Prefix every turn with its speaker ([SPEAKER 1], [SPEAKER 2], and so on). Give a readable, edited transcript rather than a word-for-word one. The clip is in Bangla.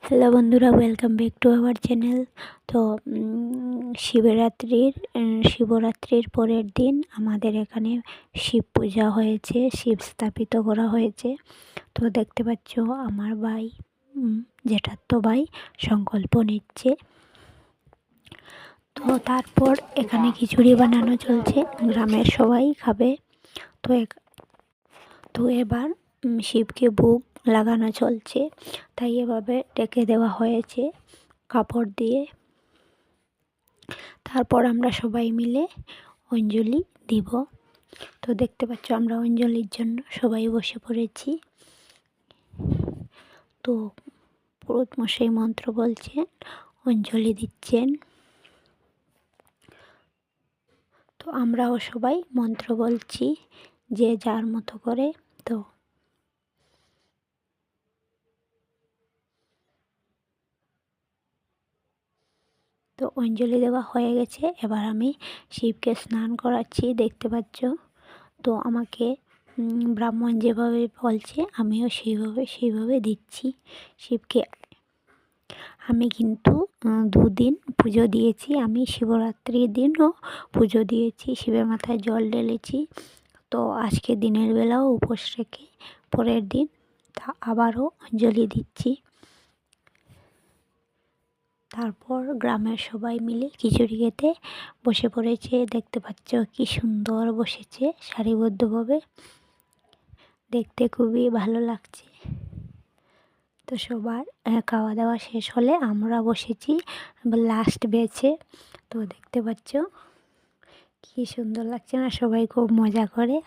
[SPEAKER 1] হ্যালো বন্ধুরা, welcome back to our channel. তো শিবরাত্রির পরের দিন আমাদের এখানে শিব পূজা হয়েছে, শিব স্থাপিত করা হয়েছে। তো দেখতে পাচ্ছ আমার ভাই, জেঠাতো ভাই সংকল্প নিচ্ছে। তো তারপর এখানে খিচুড়ি বানানো চলছে, গ্রামের সবাই খাবে। তো এবার শিবকে ভোগ লাগানো চলছে, তাই এভাবে ডেকে দেওয়া হয়েছে কাপড় দিয়ে। তারপর আমরা সবাই মিলে অঞ্জলি দিব। তো দেখতে পাচ্ছ আমরা অঞ্জলির জন্য সবাই বসে পড়েছি। তো পুরোহিত মশাই মন্ত্র বলছেন, অঞ্জলি দিচ্ছেন। তো আমরাও সবাই মন্ত্র বলছি, যে যার মতো করে। তো অঞ্জলি দেওয়া হয়ে গেছে, এবার আমি শিবকে স্নান করাচ্ছি, দেখতে পাচ্ছ। তো আমাকে ব্রাহ্মণ যেভাবে বলছে আমিও সেইভাবে দিচ্ছি শিবকে। আমি কিন্তু 2 দিন পুজো দিয়েছি, আমি শিবরাত্রির দিনও পুজো দিয়েছি, শিবের মাথায় জল ঢেলেছি। তো আজকে দিনের বেলাও উপোস রেখে পরের দিন আবারও অঞ্জলি দিচ্ছি। তারপর গ্রামের সবাই মিলে খিচুড়ি খেতে বসে পড়েছে, দেখতে পাচ্ছ কি সুন্দর বসেছে সারিবদ্ধভাবে, দেখতে খুবই ভালো লাগছে। তো সবার খাওয়া দাওয়া শেষ হলে আমরা বসেছি লাস্ট বেচে। তো দেখতে পাচ্ছ কি সুন্দর লাগছে না, সবাই খুব মজা করে।